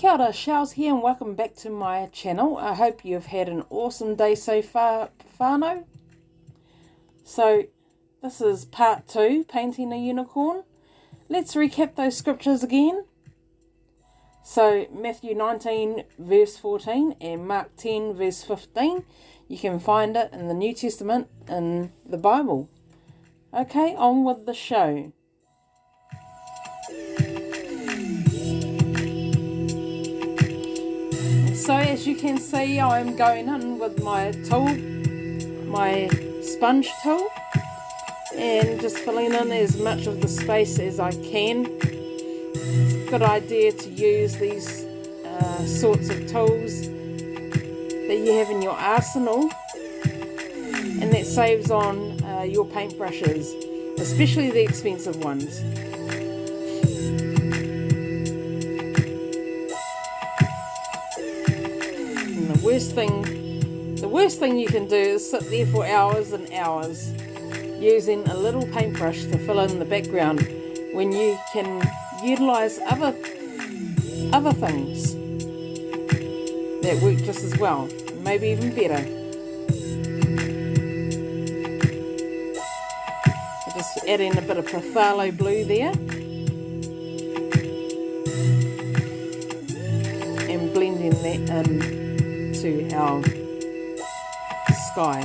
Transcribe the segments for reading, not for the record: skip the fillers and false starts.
Kia ora, Shells here and welcome back to my channel. I hope you've had an awesome day so far, whānau. So this is part 2, painting a unicorn. Let's recap those scriptures again. So Matthew 19 verse 14 and Mark 10 verse 15. You can find it in the New Testament in the Bible. Okay, on with the show. So as you can see, I'm going in with my tool, my sponge tool, and just filling in as much of the space as I can. It's a good idea to use these sorts of tools that you have in your arsenal, and that saves on your paintbrushes, especially the expensive ones. The worst thing you can do is sit there for hours and hours using a little paintbrush to fill in the background when you can utilize other things that work just as well, maybe even better. So just adding a bit of phthalo blue there and blending that in to our sky.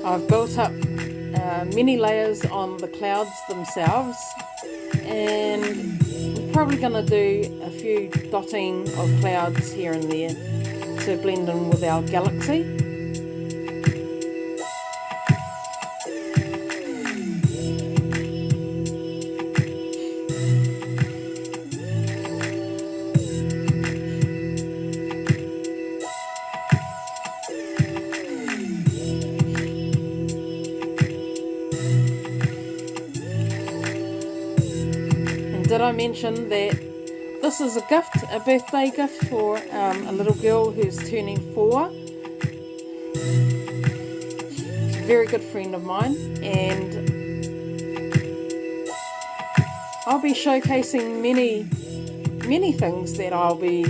I've built up many layers on the clouds themselves, and I'm probably going to do a few dotting of clouds here and there to blend in with our galaxy. Did I mention that this is a gift, a birthday gift for a little girl who's turning 4. She's a very good friend of mine, and I'll be showcasing many things that I'll be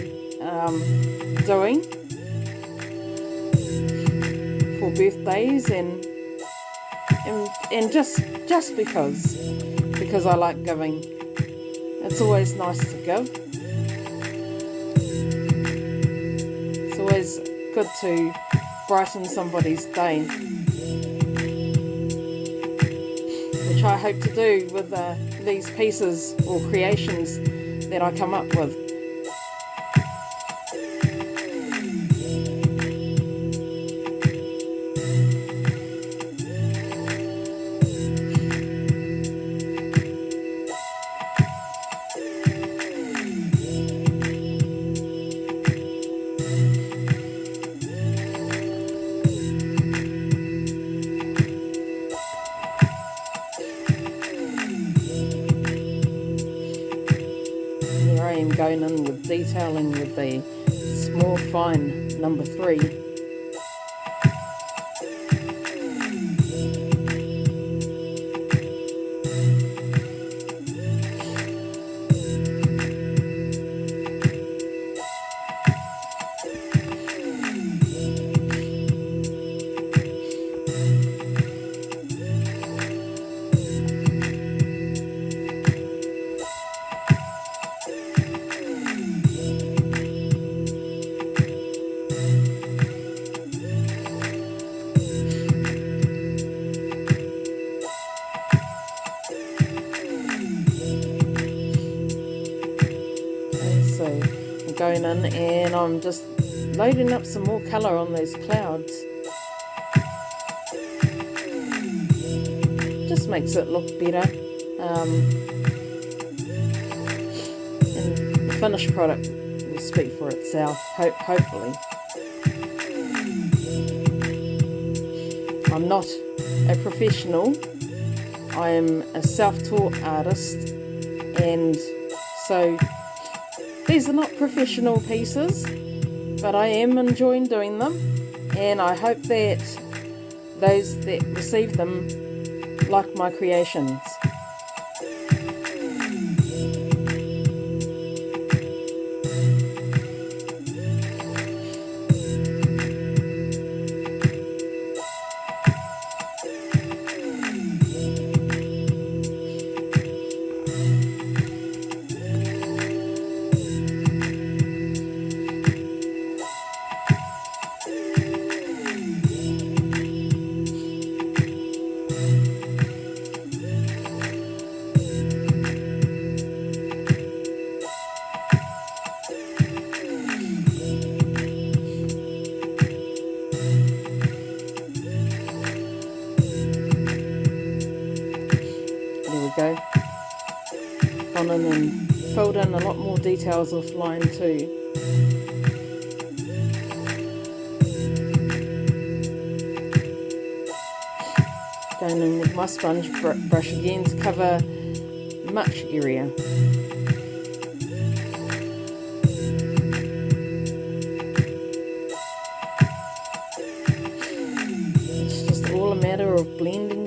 doing for birthdays and just because I like giving. It's always nice to give. It's always good to brighten somebody's day, which I hope to do with these pieces or creations that I come up with. Going in with detailing with the small fine number 3. Going in and I'm just loading up some more colour on those clouds. Just makes it look better, and the finished product will speak for itself, hopefully. I'm not a professional. I am a self-taught artist and So these are not professional pieces, but I am enjoying doing them, and I hope that those that receive them like my creations. Go. Gone in and filled in a lot more details off line 2. Going in with my sponge brush again to cover much area. It's just all a matter of blending,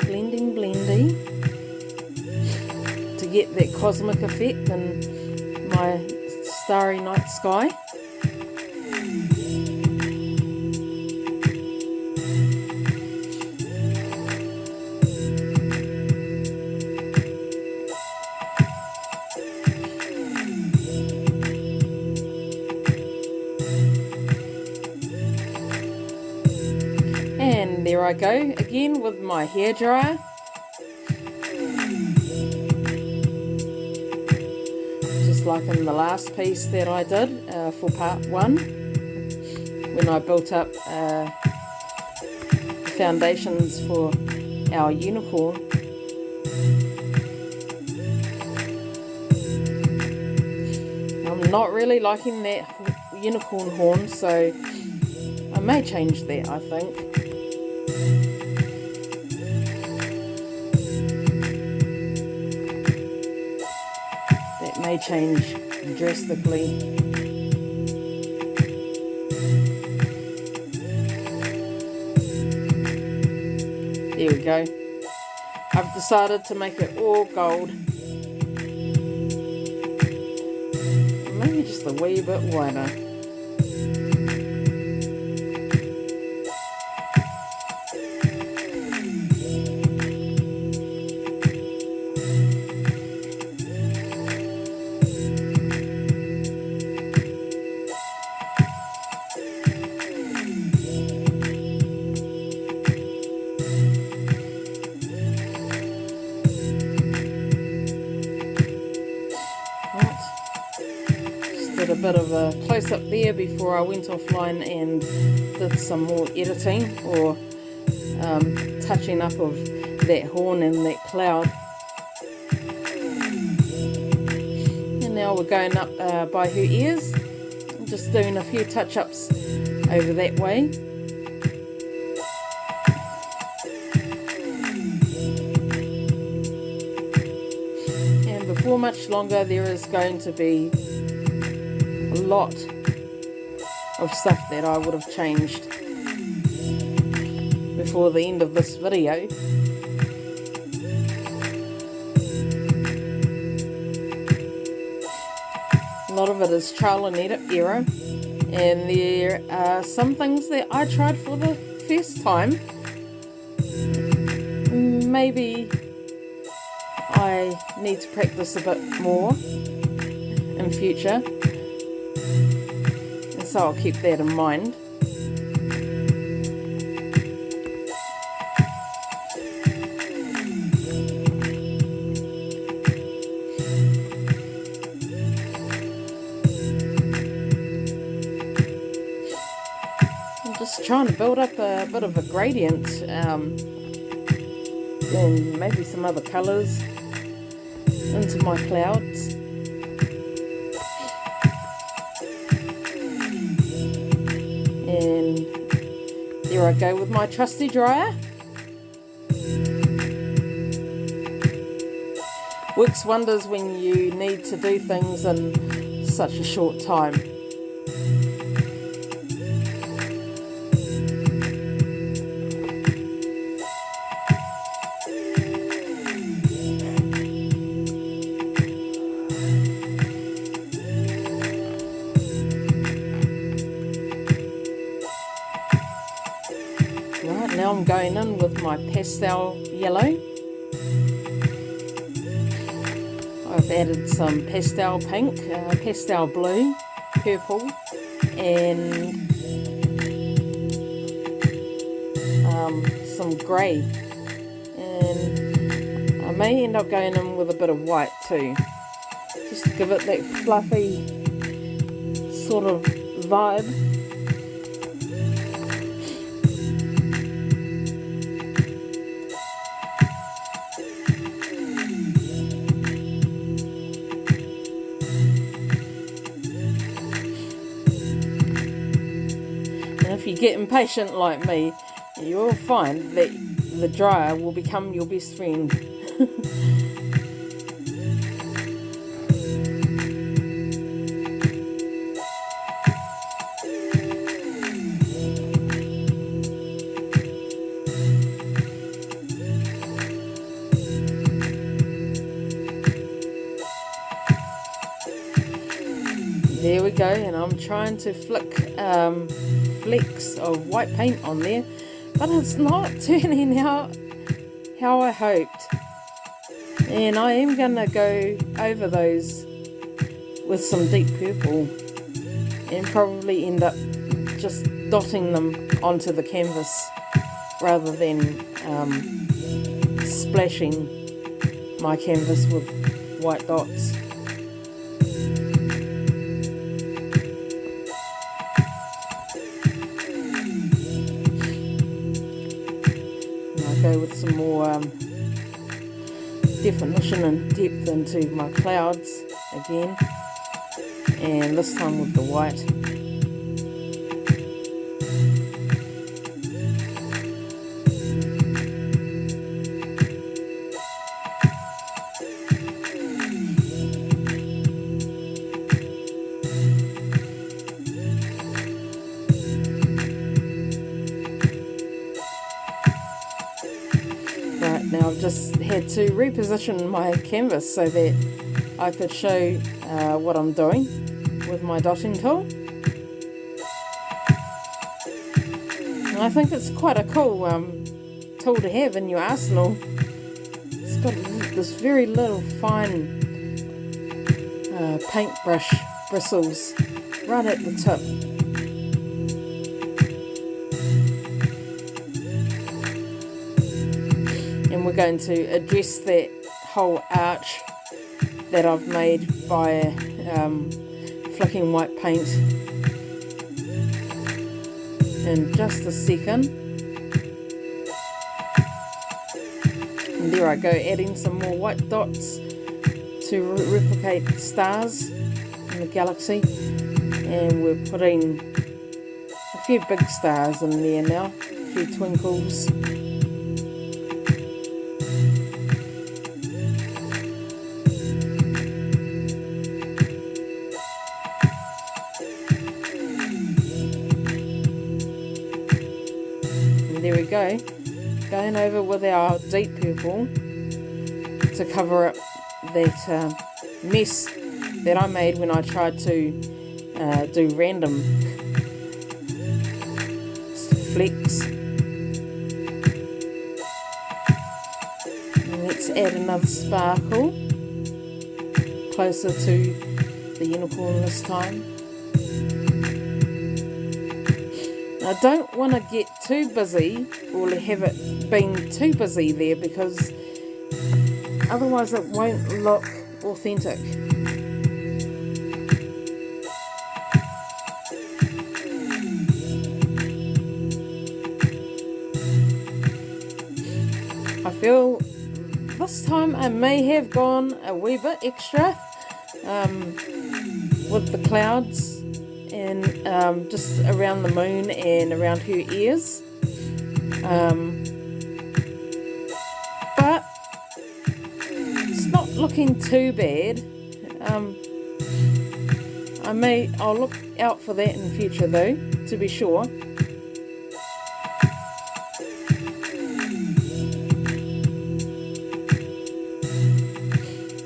get that cosmic effect in my starry night sky. And there I go again with my hairdryer. Like in the last piece that I did for part 1, when I built up the foundations for our unicorn. I'm not really liking that unicorn horn, so I may change that, I think. May change drastically. There we go. I've decided to make it all gold. Maybe just a wee bit wider. Did a bit of a close-up there before I went offline and did some more editing or touching up of that horn and that cloud. And now we're going up by her ears, just doing a few touch-ups over that way. And before much longer there is going to be a lot of stuff that I would have changed before the end of this video. A lot of it is trial and error, and there are some things that I tried for the first time. Maybe I need to practice a bit more in future. So I'll keep that in mind. I'm just trying to build up a bit of a gradient and maybe some other colours into my clouds. And there I go with my trusty dryer. Works wonders when you need to do things in such a short time. Right, now I'm going in with my pastel yellow. I've added some pastel pink, pastel blue, purple, and some grey. And I may end up going in with a bit of white too, just to give it that fluffy sort of vibe. If you get impatient like me, you'll find that the dryer will become your best friend. There we go, and I'm trying to flick flecks of white paint on there, but it's not turning out how I hoped. And I am going to go over those with some deep purple and probably end up just dotting them onto the canvas rather than splashing my canvas with white dots. Go with some more definition and depth into my clouds again, and this time with the white. Now I've just had to reposition my canvas so that I could show what I'm doing with my dotting tool. And I think it's quite a cool tool to have in your arsenal. It's got this very little fine paintbrush bristles right at the tip. And we're going to address that whole arch that I've made by flicking white paint in just a second. And there I go, adding some more white dots to replicate stars in the galaxy. And we're putting a few big stars in there now, a few twinkles. There we go, going over with our deep purple to cover up that mess that I made when I tried to do random flecks. And let's add another sparkle closer to the unicorn this time. I don't want to get too busy or have it been too busy there, because otherwise it won't look authentic. I feel this time I may have gone a wee bit extra with the clouds and just around the moon and around her ears, but it's not looking too bad. I'll look out for that in future though, to be sure.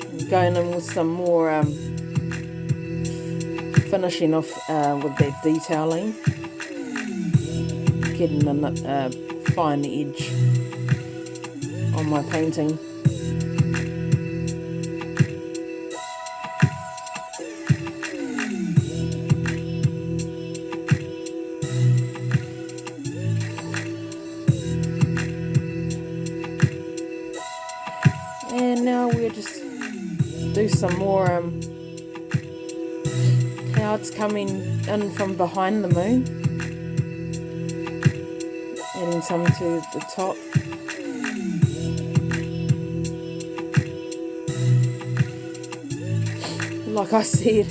I'm going in with some more finishing off with that detailing, getting a fine edge on my painting. And now we'll just do some more clouds coming in from behind the moon, adding some to the top. Like I said,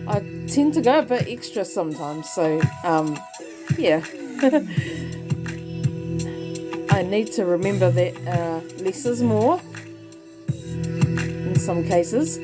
I tend to go a bit extra sometimes, so yeah. I need to remember that less is more in some cases.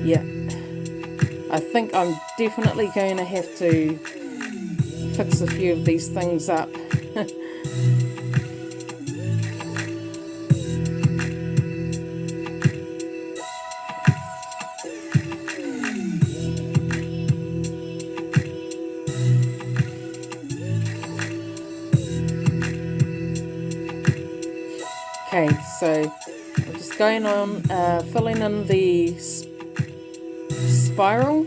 Yeah, I think I'm definitely going to have to fix a few of these things up. Okay, so I'm just going on filling in the spiral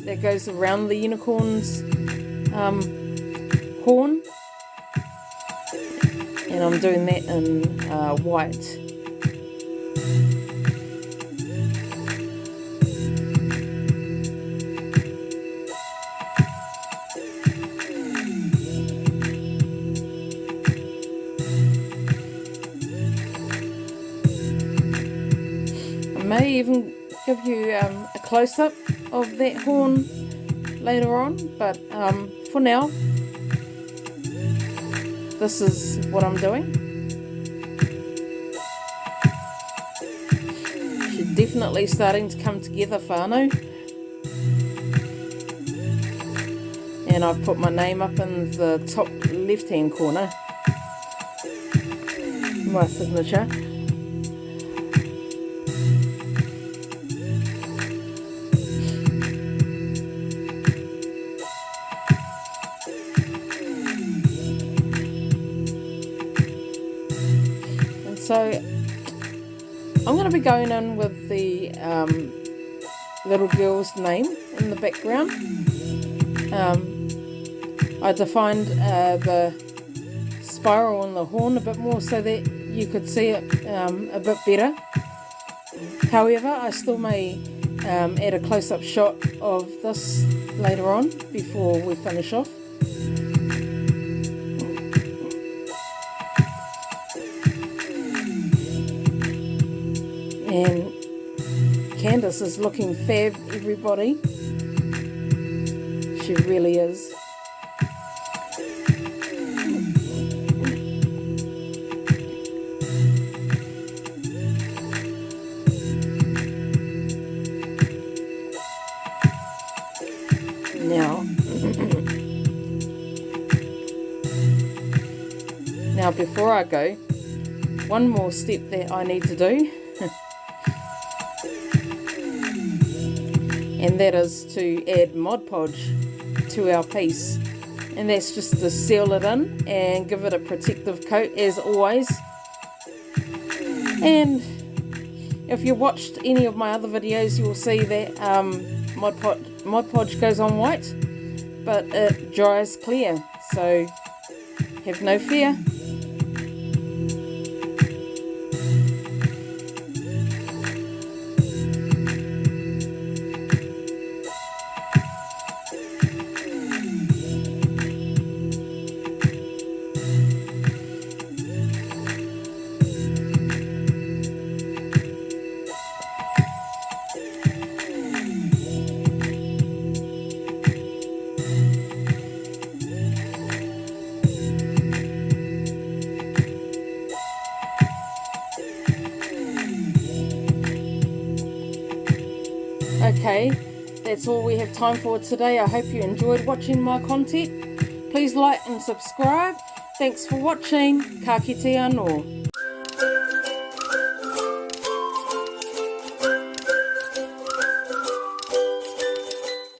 that goes around the unicorn's horn, and I'm doing that in white. I may even give you a close-up of that horn later on, but for now this is what I'm doing. She's definitely starting to come together, whānau. And I've put my name up in the top left hand corner, my signature. So I'm going to be going in with the little girl's name in the background. I defined the spiral on the horn a bit more so that you could see it a bit better. However, I still may add a close-up shot of this later on before we finish off. And Candace is looking fab, everybody. She really is. Now before I go, one more step that I need to do and that is to add Mod Podge to our piece, and that's just to seal it in and give it a protective coat as always. And if you watched any of my other videos, you'll see that Mod Podge goes on white, but it dries clear, so have no fear. Okay, that's all we have time for today. I hope you enjoyed watching my content. Please like and subscribe. Thanks for watching. Ka kite anō.